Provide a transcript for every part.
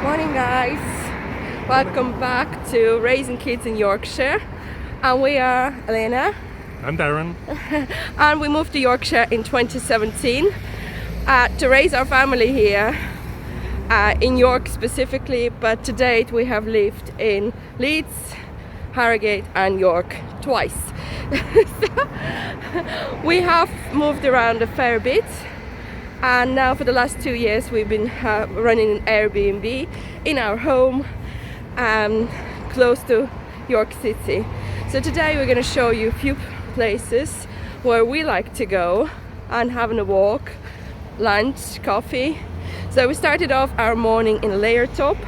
Morning guys, welcome back to Raising Kids in Yorkshire, and we are Elena. I'm Darren. And we moved to Yorkshire in 2017 to raise our family here in York specifically, but to date we have lived in Leeds, Harrogate and York twice. So, we have moved around a fair bit, and now for the last 2 years we've been running an Airbnb in our home close to York City. So today we're going to show you a few places where we like to go and having a walk, lunch, coffee. So we started off our morning in Layerthorpe.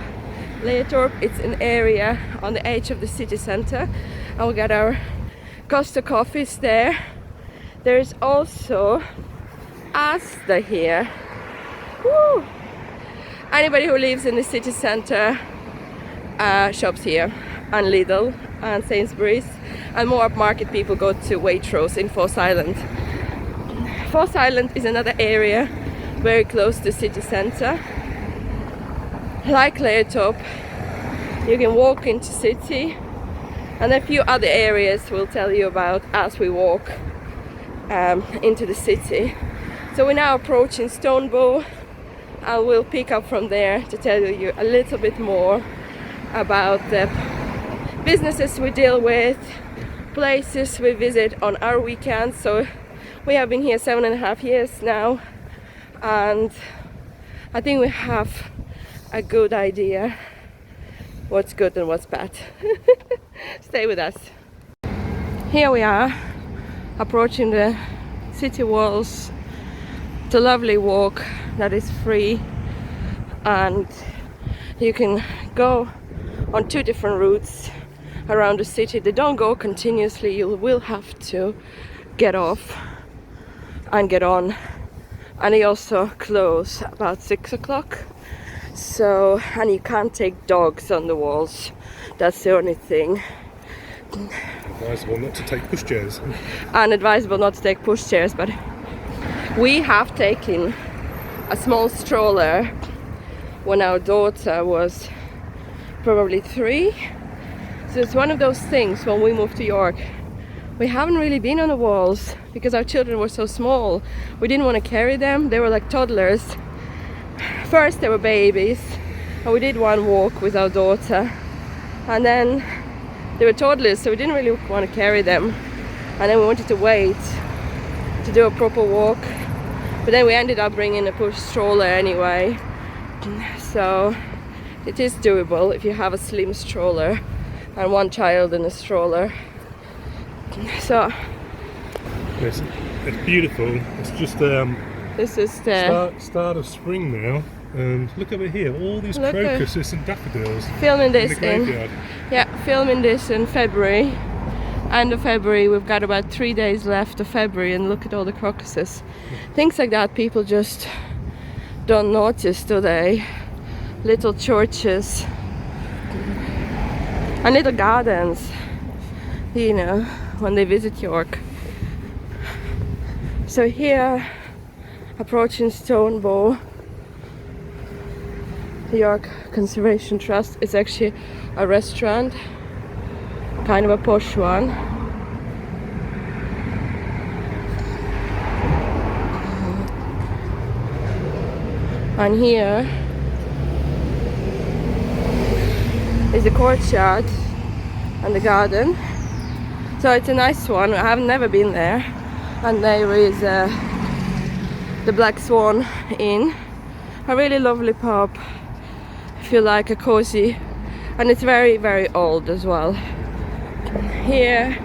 It's an area on the edge of the city centre, and we got our Costa coffees there. There's also Asda here. Woo! Anybody who lives in the city centre shops here, and Lidl and Sainsbury's, and more upmarket people go to Waitrose in Foss Island. Foss Island is another area very close to city centre. Like Layerthorpe, you can walk into city, and a few other areas we'll tell you about as we walk into the city. So we're now approaching Stonebow, and we'll pick up from there to tell you a little bit more about the businesses we deal with, places we visit on our weekends. So we have been here 7.5 years now, and I think we have a good idea what's good and what's bad. Stay with us. Here we are approaching the city walls. It's a lovely walk that is free, and you can go on 2 different routes around the city. They don't go continuously, you will have to get off and get on, and they also close about 6 o'clock. So, and you can't take dogs on the walls, that's the only thing. Advisable not to take pushchairs. Unadvisable not to take pushchairs, but we have taken a small stroller when our daughter was probably 3. So it's one of those things when we moved to York. We haven't really been on the walls because our children were so small. We didn't want to carry them, they were like toddlers. First they were babies, and we did one walk with our daughter, and then they were toddlers, so we didn't really want to carry them, and then we wanted to wait to do a proper walk, but then we ended up bringing a push stroller anyway. So it is doable if you have a slim stroller and 1 child in a stroller. So It's beautiful. It's just this is the start of spring now, and look over here, all these crocuses and daffodils. Filming this in the graveyard. filming this in February. End of February, we've got about 3 days left of February, and look at all the crocuses. Things like that people just don't notice, do they? Little churches and little gardens, you know, when they visit York. So here, approaching Stonebow, the York Conservation Trust is actually a restaurant, kind of a posh one. And here is the courtyard and the garden. So it's a nice one. I have never been there. And there is the Black Swan Inn, a really lovely pub if you like a cozy, and it's very, very old as well. Here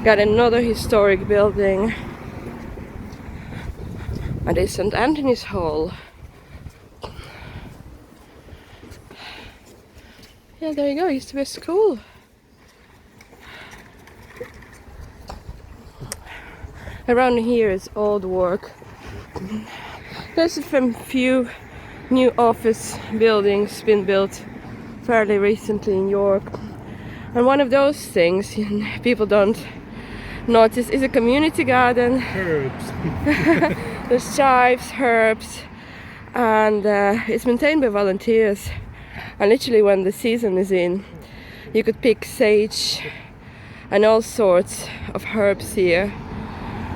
got another historic building, and it's St. Anthony's Hall. Yeah, there you go, it used to be a school. Around here is old work. There's a few new office buildings been built fairly recently in York, and one of those things people don't notice is a community garden. Herbs. There's chives, herbs, and it's maintained by volunteers, and literally when the season is in, you could pick sage and all sorts of herbs here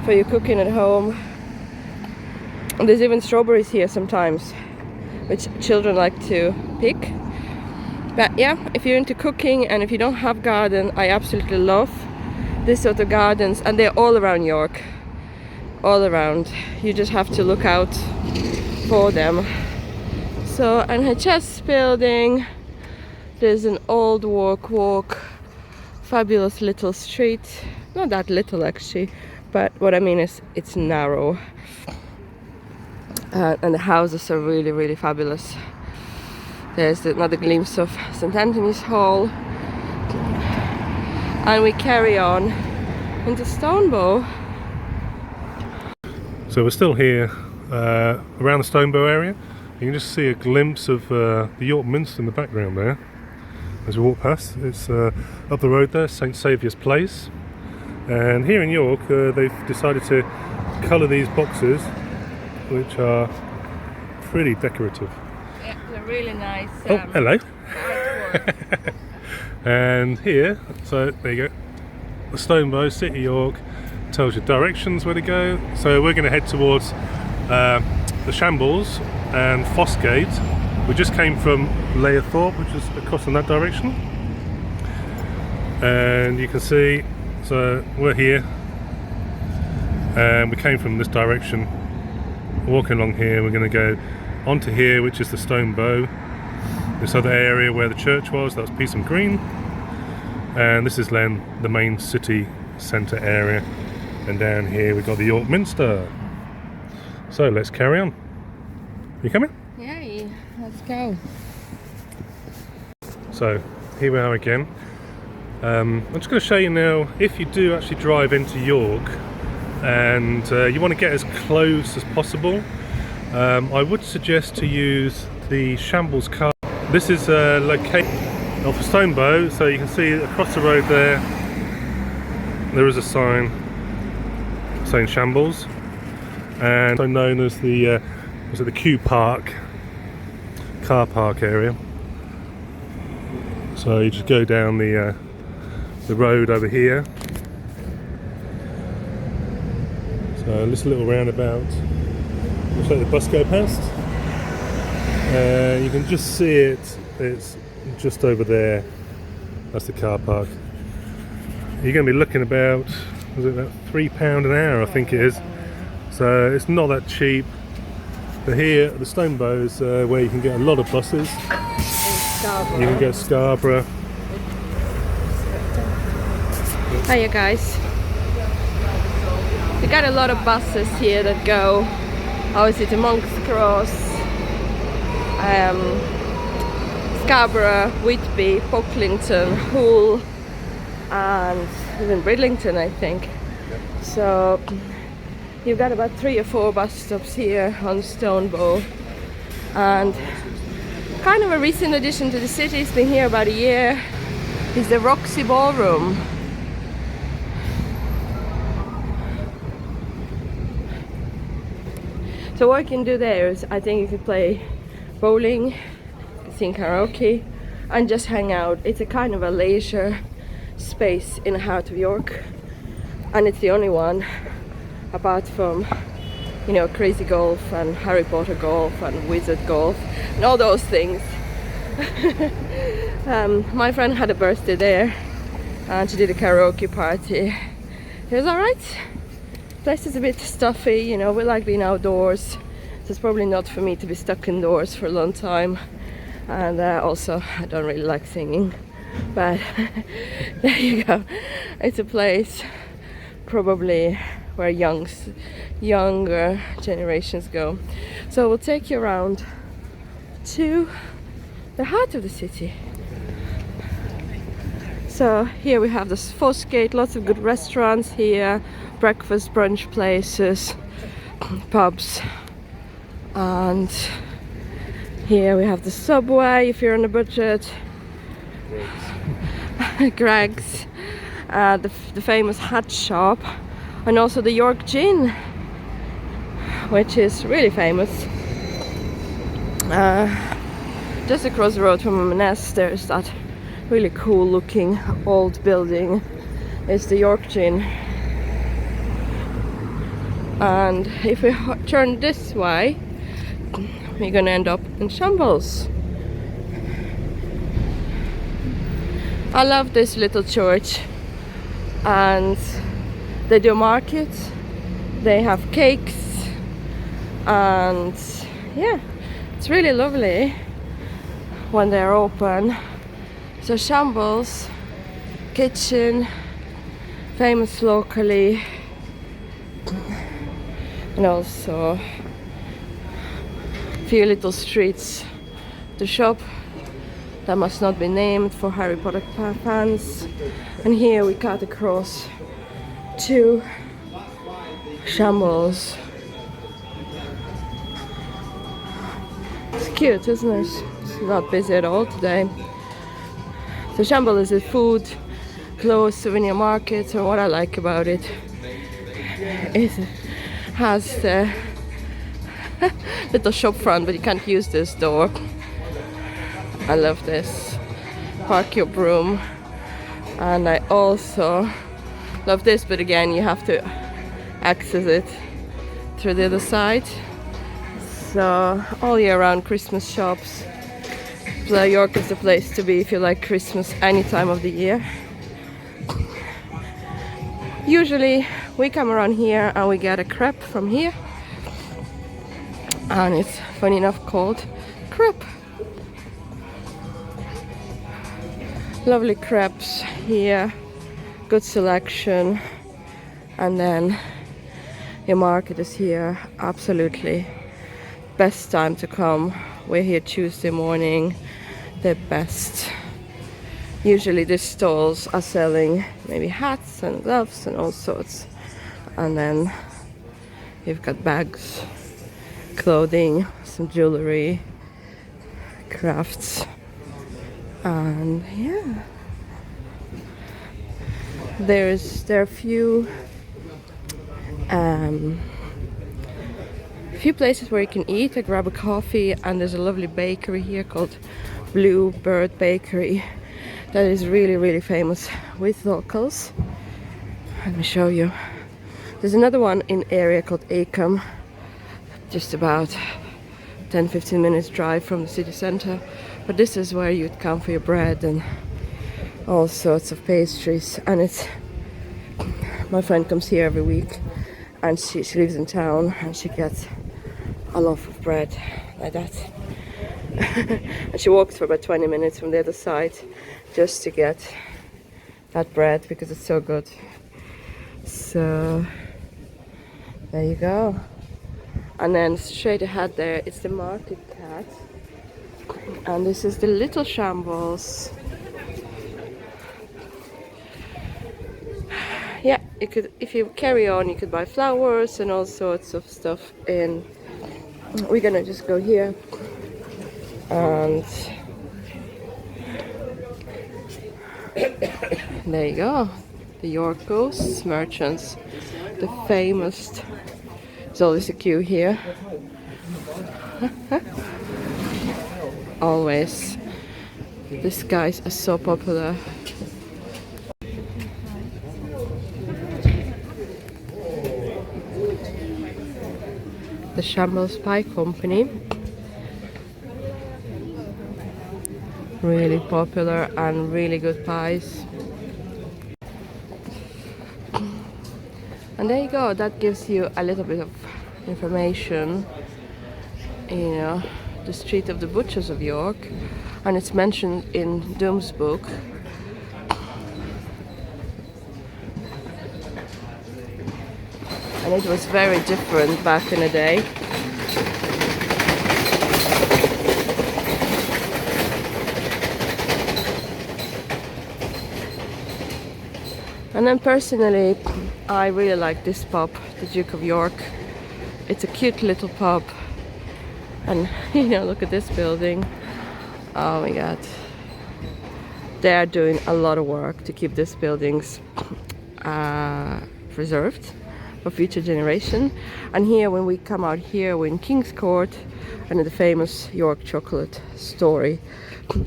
for your cooking at home. And there's even strawberries here sometimes, which children like to pick. But yeah, if you're into cooking and if you don't have garden, I absolutely love this sort of gardens, and they're all around York, all around. You just have to look out for them. So NHS building, there's an old walk, fabulous little street, not that little actually, but what I mean is it's narrow, and the houses are really, really fabulous. There's another glimpse of St. Anthony's Hall, and we carry on into Stonebow. So we're still here around the Stonebow area. You can just see a glimpse of the York Minster in the background there as we walk past. It's up the road there, St Saviour's Place. And here in York, they've decided to colour these boxes, which are pretty decorative. Yeah, they're really nice. Oh, hello. Artwork. And here, so there you go, the Stonebow, City York, tells you directions where to go. So we're going to head towards the Shambles and Fossgate. We just came from Layerthorpe, which is across in that direction. And you can see, so we're here, and we came from this direction. Walking along here, we're going to go onto here, which is the Stonebow. This other area where the church was, that's Peasant Green. And this is then the main city centre area. And down here we've got the York Minster. So let's carry on. You coming? Yay, let's go. So here we are again. I'm just going to show you now, if you do actually drive into York and you want to get as close as possible, I would suggest to use the Shambles car. This is located off Stonebow, so you can see across the road there is a sign saying Shambles, and so known as the Q Park car park area. So you just go down the road over here. So this little roundabout, looks like the bus go past. You can just see it. It's just over there. That's the car park. You're going to be looking about, was it about £3 an hour, I think it is. So it's not that cheap. But here at the Stonebow is where you can get a lot of buses. You can get Scarborough. Hiya guys. We got a lot of buses here that go obviously to Monk's Cross, Scarborough, Whitby, Pocklington, Hull, and even Bridlington, I think. So you've got about 3 or 4 bus stops here on Stonebow, and kind of a recent addition to the city. It's been here about a year. Is the Roxy Ballroom. So what you can do there is, I think you can play bowling, sing karaoke, and just hang out. It's a kind of a leisure space in the heart of York, and it's the only one, apart from, you know, Crazy Golf and Harry Potter Golf and Wizard Golf and all those things. My friend had a birthday there and she did a karaoke party. It was alright. The place is a bit stuffy, you know, we like being outdoors, so it's probably not for me to be stuck indoors for a long time. And also I don't really like singing, but there you go. It's a place probably where younger generations go. So we'll take you around to the heart of the city. So here we have this Fossgate, lots of good restaurants here, breakfast, brunch places, pubs, and here we have the subway if you're on a budget. Greg's, the famous hat shop, and also the York Gin, which is really famous. Just across the road from M&S there's that really cool looking old building. It's the Yorkshire. And if we turn this way, we're gonna end up in Shambles. I love this little church, and they do markets, they have cakes, and yeah, it's really lovely when they're open. So Shambles kitchen, famous locally, and also a few little streets to shop that must not be named for Harry Potter fans. And here we cut across to Shambles. It's cute, isn't it? It's not busy at all today. So Shambles is a food, clothes, souvenir market. So what I like about it is it has the little shop front, but you can't use this door. I love this. Park your broom. And I also love this, but again you have to access it through the other side. So all year round Christmas shops. So York is the place to be if you like Christmas any time of the year. Usually we come around here and we get a crepe from here, and it's funny enough called crepe. Lovely crepes here, good selection, and then your market is here. Absolutely best time to come. We're here Tuesday morning, the best. Usually these stalls are selling maybe hats and gloves and all sorts, and then you've got bags, clothing, some jewelry, crafts. And yeah, there are a few places where you can eat. I grab a coffee, and there's a lovely bakery here called Blue Bird Bakery that is really famous with locals. Let me show you. There's another one in area called Acom, just about 10-15 minutes drive from the city center. But this is where you'd come for your bread and all sorts of pastries. And it's, my friend comes here every week, and she lives in town, and she gets a loaf of bread like that. And she walks for about 20 minutes from the other side just to get that bread because it's so good. So there you go. And then straight ahead there, it's the Market Cat. And this is the Little Shambles. Yeah, you could, if you carry on, you could buy flowers and all sorts of stuff in. We're gonna just go here, and there you go. The York Ghosts merchants, the famous. There's always a queue here. Always. These guys are so popular. The Shambles Pie Company. Really popular and really good pies. And there you go, that gives you a little bit of information, you know, the Street of the Butchers of York, and it's mentioned in Doom's book. And it was very different back in the day. And then personally, I really like this pub, the Duke of York. It's a cute little pub. And you know, look at this building. Oh my god. They're doing a lot of work to keep these buildings preserved, for future generation. And here, when we come out here, we're in King's Court and in the famous York chocolate story.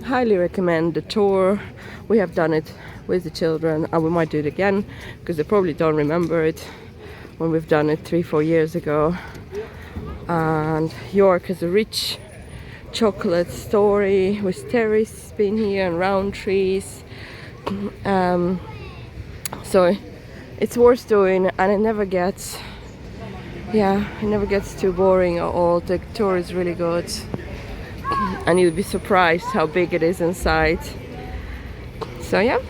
Highly recommend the tour. We have done it with the children, and we might do it again because they probably don't remember it when we've done it 3-4 years ago. And York has a rich chocolate story with terrace being here and round trees. So it's worth doing, and it never gets too boring at all. The tour is really good, and you'll be surprised how big it is inside. So yeah,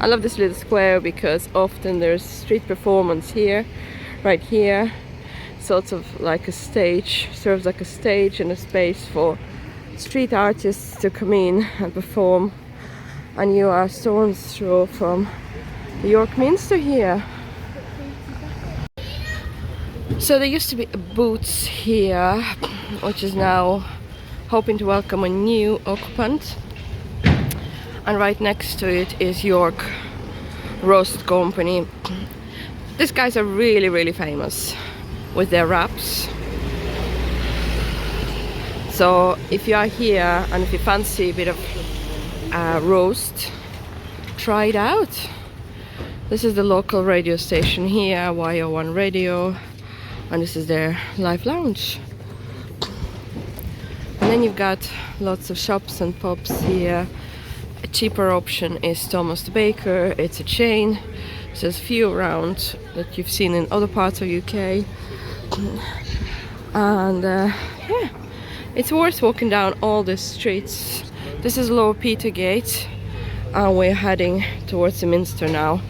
I love this little square because often there's street performance here, right here. Sort of like a stage, serves like a stage and a space for street artists to come in and perform. And you are stone's throw from the York Minster here. So there used to be a Boots here, which is now hoping to welcome a new occupant. And right next to it is York Roast Company. These guys are really, really famous with their wraps. So if you are here and if you fancy a bit of roast, try it out. This is the local radio station here, YO1 Radio, and this is their live lounge. And then you've got lots of shops and pubs here. A cheaper option is Thomas the Baker. It's a chain. So there's a few around that you've seen in other parts of UK. And yeah, it's worth walking down all the streets. This is Lower Petergate, and we're heading towards the Minster now.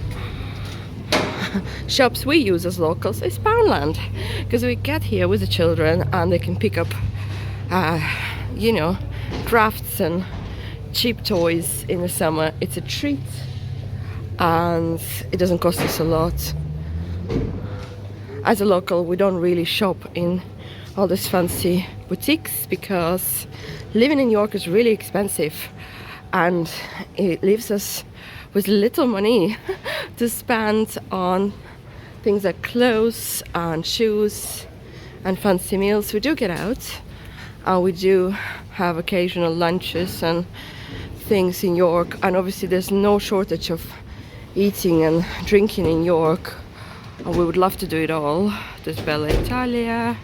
Shops we use as locals is Poundland, because we get here with the children and they can pick up you know, crafts and cheap toys in the summer. It's a treat and it doesn't cost us a lot. As a local, we don't really shop in all these fancy boutiques because living in York is really expensive, and it leaves us with little money to spend on things like clothes and shoes and fancy meals. We do get out, and we do have occasional lunches and things in York, and obviously there's no shortage of eating and drinking in York. And we would love to do it all. There's Bella Italia.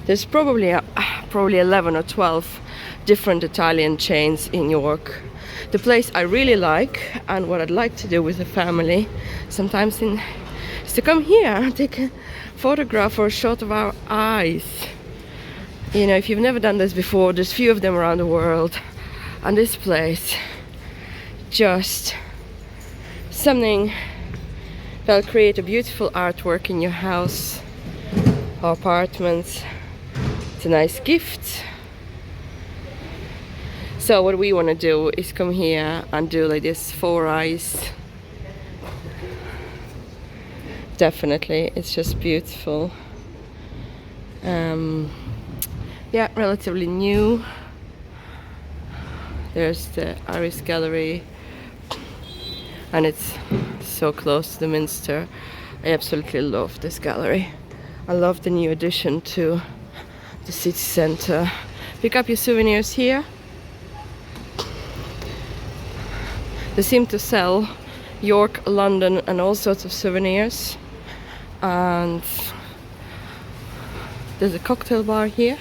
There's probably 11 or 12 different Italian chains in York. The place I really like, and what I'd like to do with the family sometimes is to come here and take a photograph or a shot of our eyes. You know, if you've never done this before, there's few of them around the world, and this place, just something that'll create a beautiful artwork in your house or apartment. It's a nice gift. So what we want to do is come here and do like this 4 eyes. Definitely, it's just beautiful. Yeah, relatively new. There's the Iris Gallery, and it's so close to the Minster. I absolutely love this gallery. I love the new addition to the city centre. Pick up your souvenirs here. They seem to sell York, London and all sorts of souvenirs. And there's a cocktail bar here.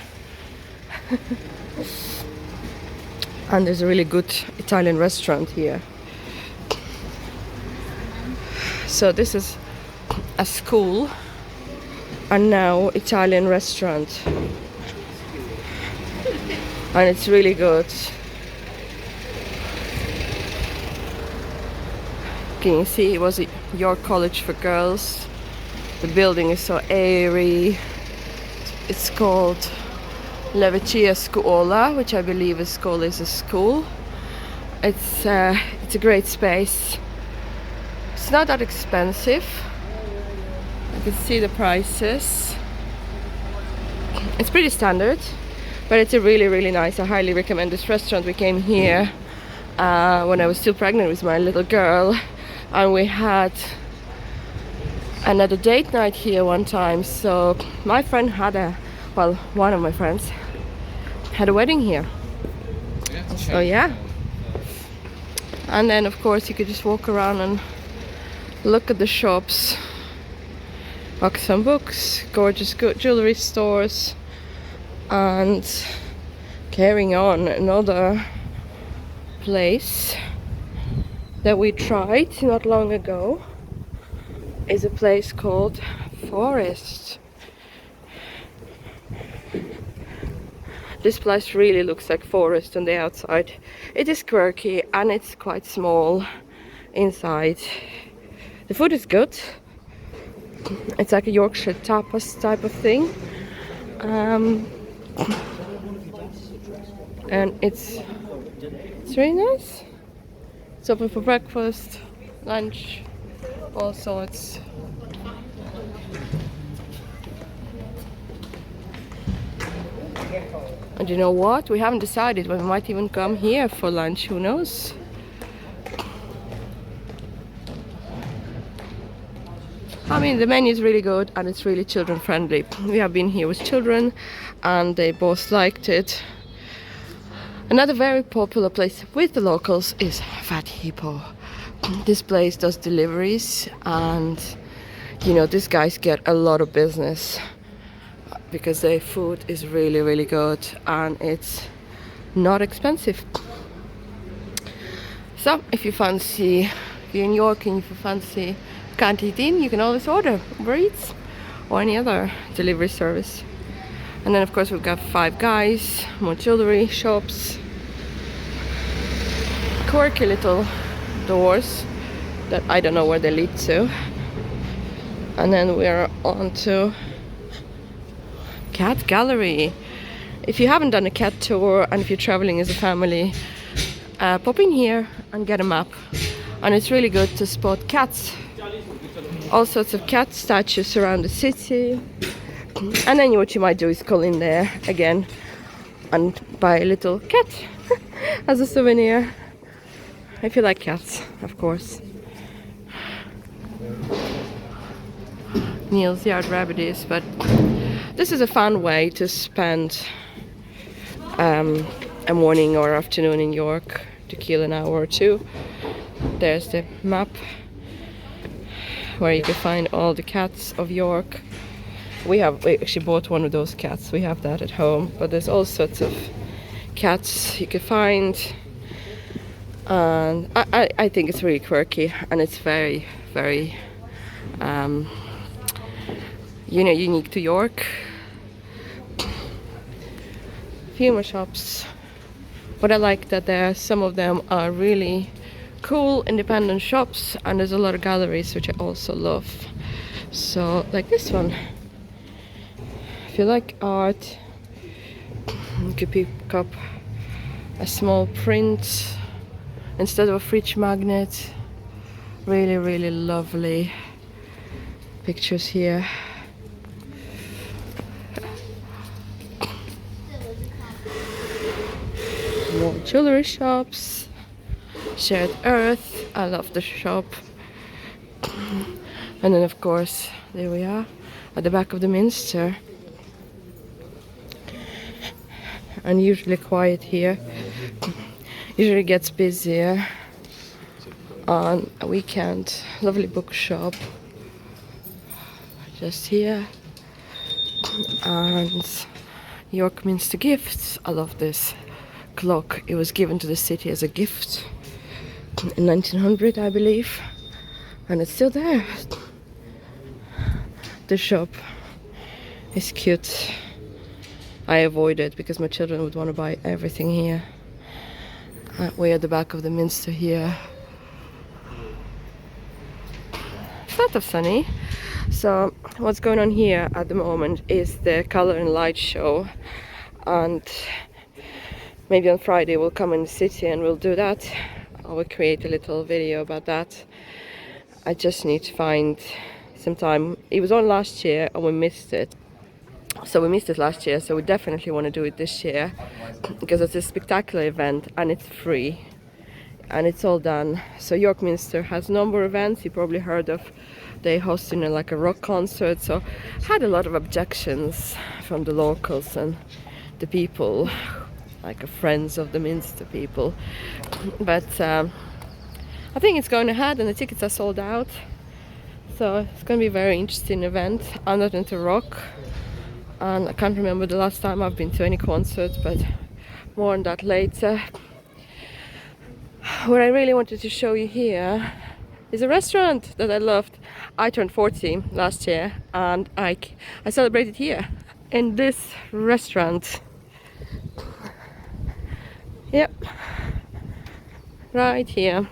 And there's a really good Italian restaurant here. So this is a school and now Italian restaurant, and it's really good. Can you see it was a York College for Girls. The building is so airy. It's called La Vecchia Scuola, which I believe is a school. It's a great space. It's not that expensive. You can see the prices. It's pretty standard, but it's a really, really nice. I highly recommend this restaurant. We came here when I was still pregnant with my little girl, and we had and had a date night here one time. So my friend had one of my friends had a wedding here. So yeah. And then of course you could just walk around and look at the shops, books and books, gorgeous jewelry stores, and carrying on, another place that we tried not long ago is a place called Forest. This place really looks like forest on the outside. It is quirky and it's quite small inside. The food is good. It's like a Yorkshire tapas type of thing. And it's really nice. It's open for breakfast, lunch, all sorts. And you know what? We haven't decided, but we might even come here for lunch, who knows? I mean, the menu is really good and it's really children friendly. We have been here with children and they both liked it. Another very popular place with the locals is Fat Hippo. This place does deliveries and, you know, these guys get a lot of business because their food is really, really good and it's not expensive. So if you fancy, if you're in York and if you fancy can't eat in, you can always order Uber Eats or any other delivery service. And then of course we've got Five Guys, more jewelry shops, quirky little doors that I don't know where they lead to. And then we're on to Cat Gallery. If you haven't done a cat tour and if you're traveling as a family, pop in here and get a map. And it's really good to spot cats. All sorts of cat statues around the city. And then what you might do is call in there again and buy a little cat as a souvenir. If you like cats, of course. Neil's Yard Rabbit is, but this is a fun way to spend a morning or afternoon in York, to kill an hour or two. There's the map where you can find all the cats of York. We actually bought one of those cats, we have that at home, but there's all sorts of cats you can find. And I think it's really quirky and it's very, very unique to York. Few more shops. What I like that some of them are really cool independent shops and there's a lot of galleries which I also love. So like this one. If you like art, you could pick up a small print instead of a fridge magnet. Really, really lovely pictures here. More jewelry shops. Shared Earth, I love the shop. And then of course, there we are at the back of the Minster. Unusually quiet here. Usually gets busier on a weekend. Lovely bookshop just here. And York Minster Gifts. I love this clock. It was given to the city as a gift in 1900, I believe, and it's still there. The shop is cute. I avoid it because my children would want to buy everything here. Way at the back of the Minster here. Sort of sunny. So what's going on here at the moment is the Colour and Light show, and maybe on Friday we'll come in the city and we'll do that. I will create a little video about that. I just need to find some time. It was on last year and we missed it. So we missed it last year, so we definitely want to do it this year because it's a spectacular event and it's free. and it's all done. So York Minster has a number of events. You probably heard of, they hosting like a rock concert, so had a lot of objections from the locals and the people, like friends of the Minster people, but I think it's going ahead and the tickets are sold out, so it's going to be a very interesting event. I'm not into rock, and I can't remember the last time I've been to any concert, but more on that later. What I really wanted to show you here is a restaurant that I loved. I turned 40 last year, and I celebrated here in this restaurant. Yep, right here.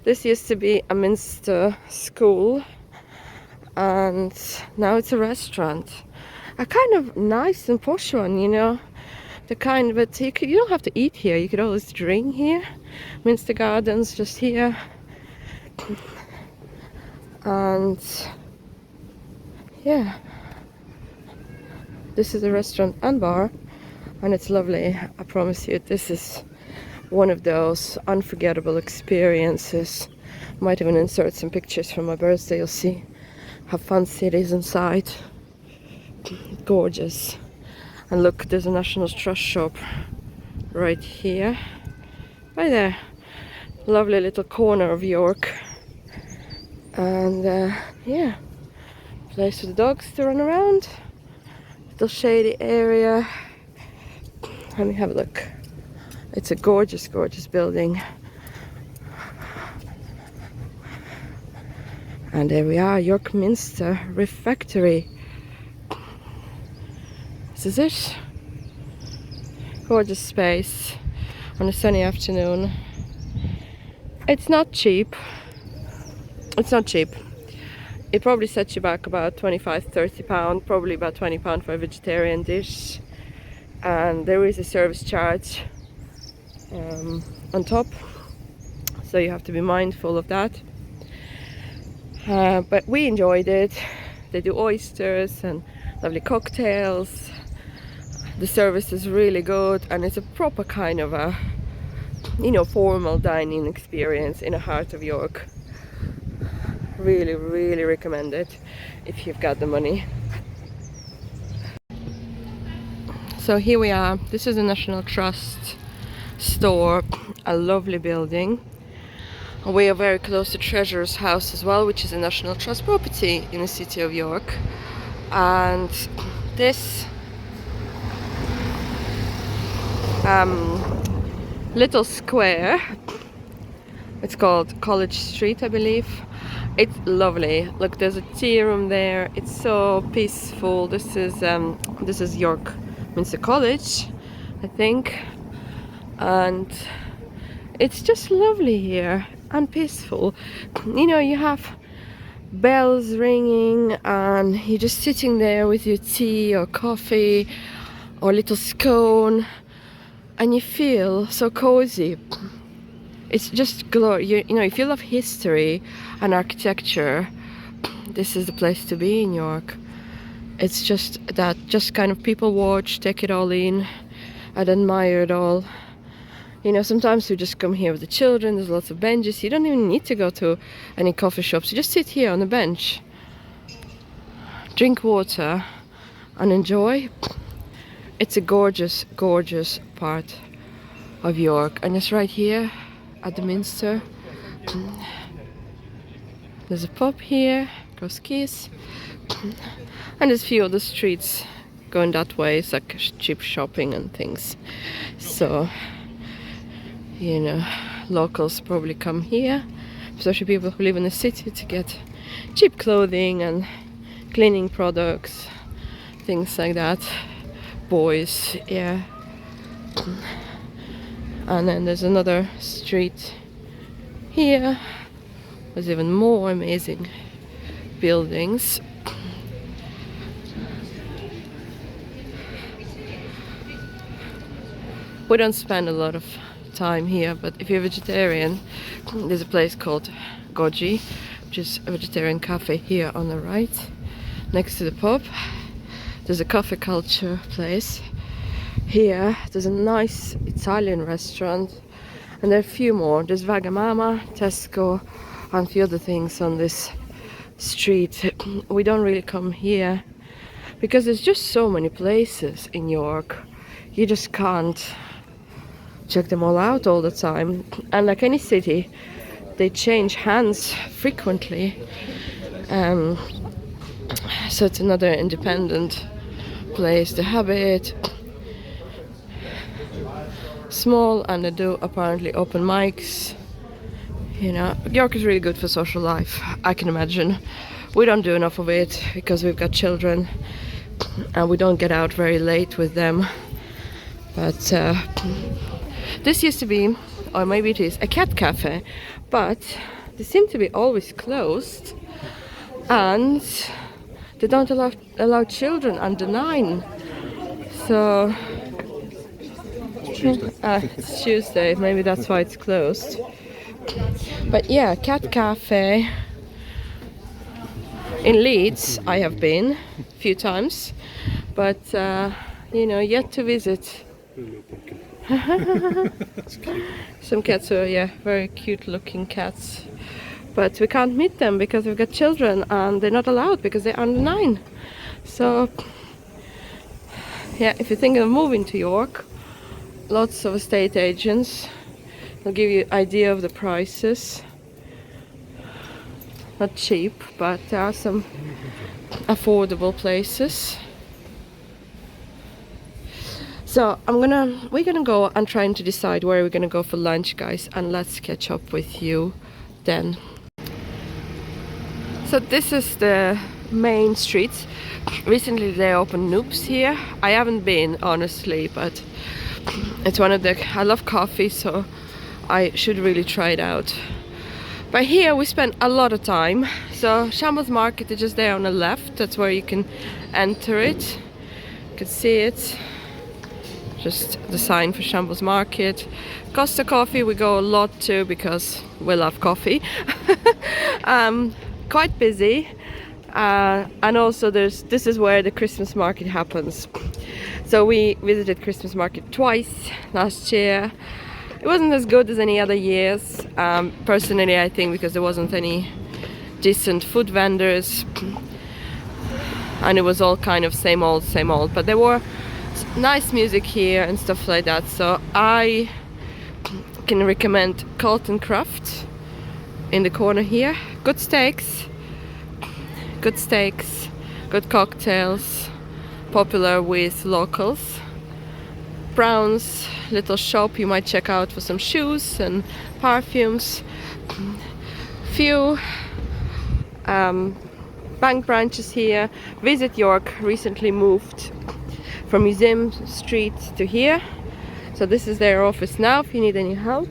This used to be a Minster school, and now it's a restaurant. A kind of nice and posh one, you know. The kind, but you don't have to eat here. You could always drink here. Minster Gardens just here, and yeah, this is a restaurant and bar, and it's lovely. I promise you, this is one of those unforgettable experiences. Might even insert some pictures from my birthday. You'll see how fancy it is inside. Gorgeous. And look, there's a National Trust shop right here, right there. Lovely little corner of York, and yeah, place for the dogs to run around. Little shady area. Let me have a look. It's a gorgeous, gorgeous building. And there we are, York Minster Refectory. This is it. Gorgeous space on a sunny afternoon. It's not cheap. It's not cheap. It probably sets you back about 25-30 pounds, probably about 20 pounds for a vegetarian dish. And there is a service charge on top, so you have to be mindful of that. But we enjoyed it. They do oysters and lovely cocktails. The service is really good, and it's a proper kind of a, you know, formal dining experience in the heart of York. Really, really recommend it if you've got the money. So here we are. This is the National Trust store, a lovely building. We are very close to Treasurer's House as well, which is a National Trust property in the city of York. And this little square, it's called College Street, I believe. It's lovely. Look, there's a tea room there. It's so peaceful. This is York Minster College, I think, and it's just lovely here and peaceful. You know, you have bells ringing, and you're just sitting there with your tea or coffee or little scone, and you feel so cozy. It's just glorious. You know, if you love history and architecture, this is the place to be in York. It's just that, just kind of people watch, take it all in, and admire it all. You know, sometimes we just come here with the children. There's lots of benches. You don't even need to go to any coffee shops. You just sit here on the bench, drink water, and enjoy. It's a gorgeous, gorgeous part of York, and it's right here at the Minster. There's a pub here, Cross Keys, and there's a few other streets going that way. It's like cheap shopping and things. So, you know, locals probably come here, especially people who live in the city, to get cheap clothing and cleaning products, things like that. Boys, yeah. And then there's another street here. There's even more amazing buildings. We don't spend a lot of time here, but if you're a vegetarian, there's a place called Goji, which is a vegetarian cafe here on the right, next to the pub. There's a coffee culture place. Here there's a nice Italian restaurant, And there are a few more. There's Wagamama, Tesco, and a few other things on this street. We don't really come here because there's just so many places in York. You just can't check them all out all the time. And like any city, they change hands frequently. So it's another independent place to habit. Small, and they do apparently open mics. You know, York is really good for social life, I can imagine. We don't do enough of it because we've got children and we don't get out very late with them. But this used to be, or maybe it is, a cat cafe, but they seem to be always closed, and they don't allow children under 9. So it's Tuesday, maybe that's why it's closed. But yeah, cat cafe in Leeds I have been a few times, but you know, yet to visit. Some cats are, very cute looking cats, but we can't meet them because we've got children and they're not allowed because they're under 9. So yeah, if you're thinking of moving to York, lots of estate agents will give you an idea of the prices. Not cheap, but there are some affordable places. So we're gonna go and trying to decide where we're gonna go for lunch, guys, and let's catch up with you then. So this is the main street. Recently they opened Noops here. I haven't been, honestly, but it's one of the, I love coffee, so I should really try it out. But here we spent a lot of time. So Shambles Market is just there on the left. That's where you can enter it. You can see it. Just the sign for Shambles Market. Costa Coffee we go a lot to because we love coffee. Quite busy. And also this is where the Christmas market happens. So we visited Christmas market twice last year. It wasn't as good as any other years, personally, I think, because there wasn't any decent food vendors and it was all kind of same old, but there were nice music here and stuff like that. So I can recommend Colton Craft in the corner here. Good steaks, good cocktails, popular with locals. Brown's little shop you might check out for some shoes and perfumes. Few bank branches here. Visit York recently moved from Museum Street to here, so this is their office now if you need any help.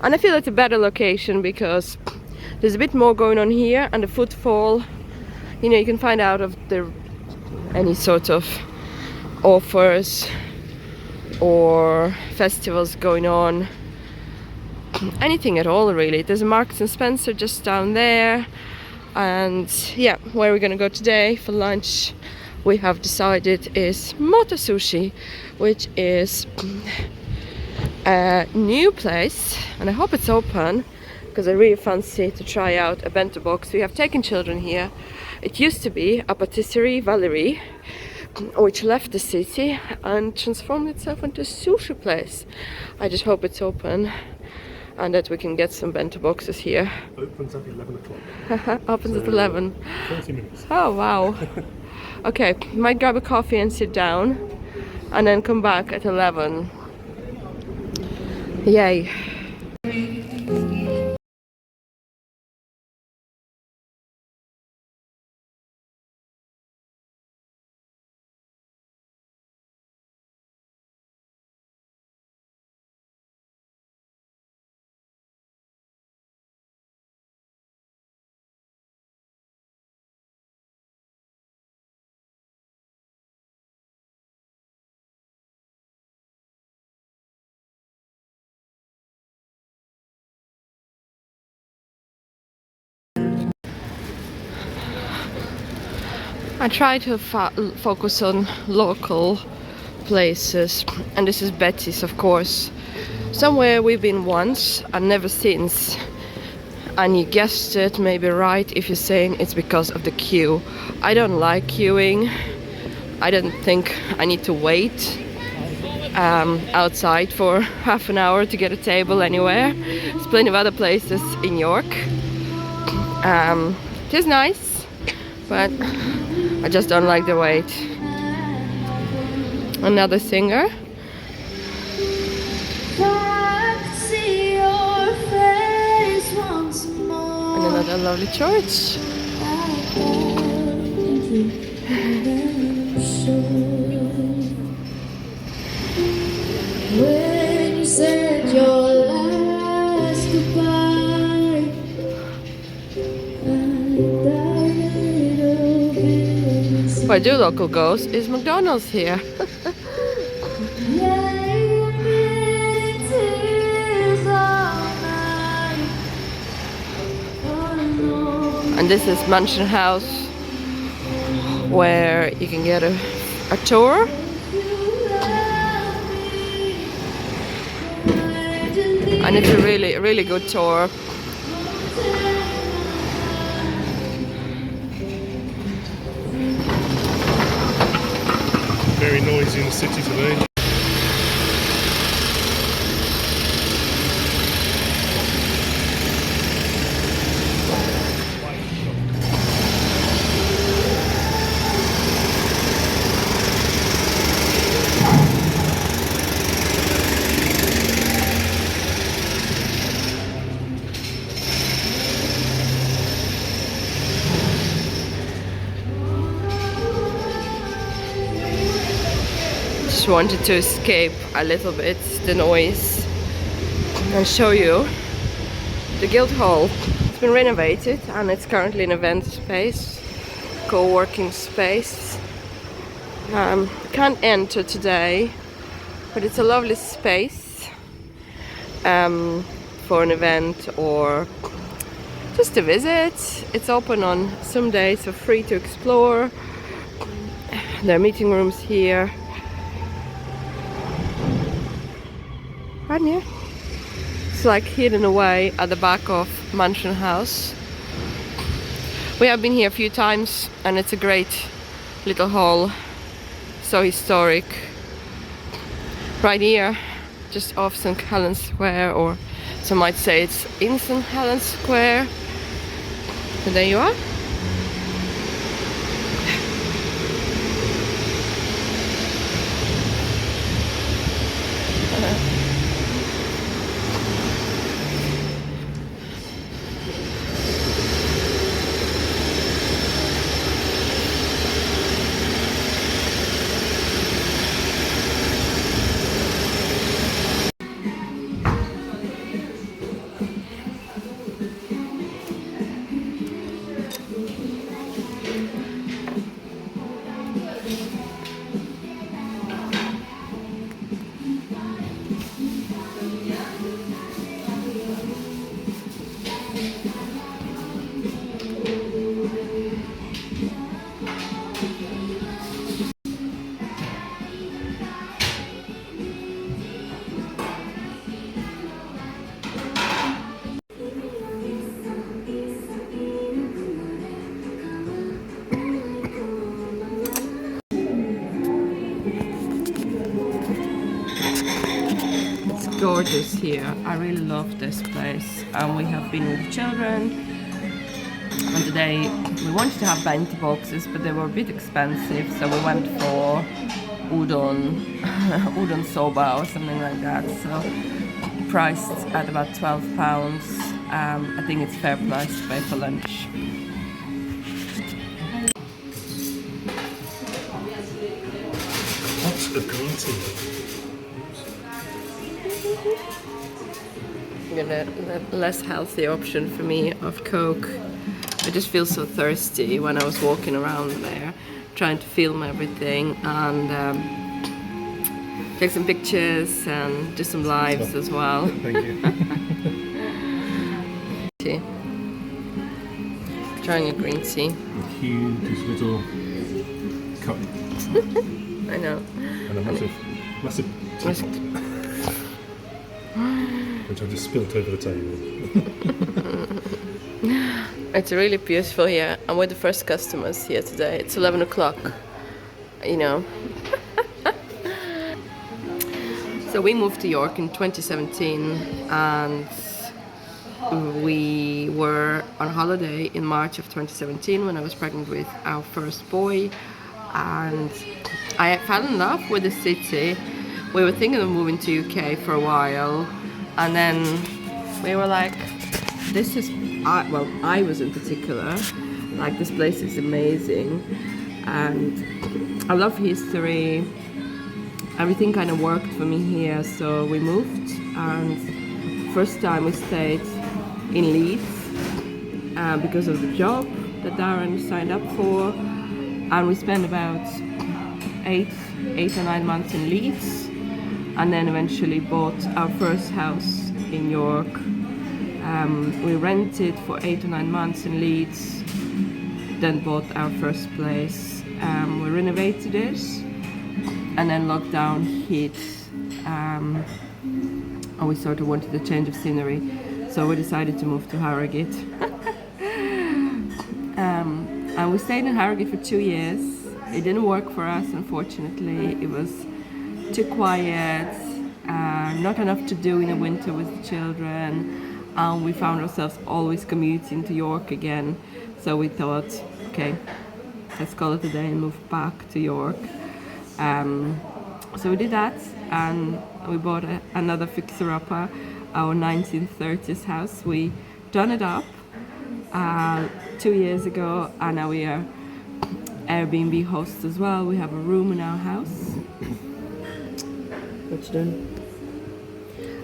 And I feel it's a better location because there's a bit more going on here, and the footfall, you know, you can find out of any sort of offers or festivals going on, anything at all really. There's a Marks and Spencer just down there, and yeah, where we're gonna go today for lunch we have decided is Moto Sushi, which is a new place and I hope it's open because I really fancy to try out a bento box. We have taken children here. It used to be a patisserie Valerie which left the city and transformed itself into a sushi place. I just hope it's open and that we can get some bento boxes here. Opens at 11 o'clock. Opens at 11. 40 minutes. Oh wow. Okay, might grab a coffee and sit down and then come back at 11. Yay. I try to focus on local places, and this is Betty's, of course. somewhere we've been once and never since. And you guessed it, maybe right if you're saying it's because of the queue. I don't like queuing. I don't think I need to wait outside for half an hour to get a table anywhere. There's plenty of other places in York. It is nice, but I just don't like the wait. Another singer. And another lovely church. When you said your last goodbye, Where do local goes is McDonald's here. And this is Mansion House, where you can get a tour. And it's a really good tour. Very noisy in the city today. Just wanted to escape a little bit the noise and show you the Guildhall. It's been renovated and it's currently an event space, co-working space. Can't enter today, but it's a lovely space for an event or just to visit. It's open on some days, so free to explore. There are meeting rooms here. Right here. It's like hidden away at the back of Mansion House. We have been here a few times and it's a great little hall. So historic. Right here, just off St. Helens Square, or some might say it's in St. Helens Square. And there you are. Gorgeous here. I really love this place, and we have been with children, and today we wanted to have bento boxes, but they were a bit expensive, so we went for udon soba or something like that, so priced at about £12. I think it's fair price to pay for lunch. What's the green tea? A less healthy option for me of Coke. I just feel so thirsty when I was walking around there trying to film everything and take some pictures and do some lives as well. Thank you. Tea. Trying a green tea. A huge little cup. I know. And a massive which I just spilt over the table. It's really beautiful here. I'm with the first customers here today. It's 11 o'clock, you know. So we moved to York in 2017 and we were on holiday in March of 2017 when I was pregnant with our first boy, and I fell in love with the city. We were thinking of moving to UK for a while, and then we were like, this is, I was in particular, like, this place is amazing and I love history. Everything kind of worked for me here, so we moved, and first time we stayed in Leeds because of the job that Darren signed up for, and we spent about eight or 9 months in Leeds, and then eventually bought our first house in York. We rented for 8 or 9 months in Leeds, then bought our first place. We renovated it, and then lockdown hit, and we sort of wanted a change of scenery, so we decided to move to Harrogate. And we stayed in Harrogate for 2 years. It didn't work for us, unfortunately. It was too quiet, not enough to do in the winter with the children, and we found ourselves always commuting to York again. So we thought, okay, let's call it a day and move back to York. So we did that, and we bought another fixer-upper, our 1930s house. We done it up 2 years ago, and now we are Airbnb hosts as well. We have a room in our house. What you doing?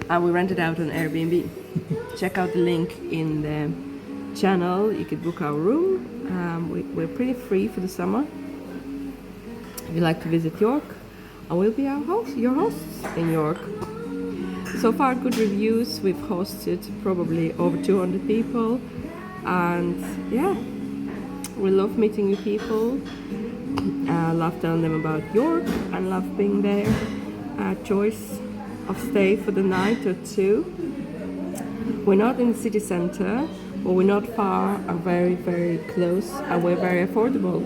And we rent it out on Airbnb. Check out the link in the channel. You could book our room. We're pretty free for the summer. If you like to visit York, and we'll be your hosts in York. So far, good reviews. We've hosted probably over 200 people, and yeah, we love meeting new people. Love telling them about York, and love being there. Choice of stay for the night or two. We're not in the city centre, but we're not far, and very, very close, and we're very affordable.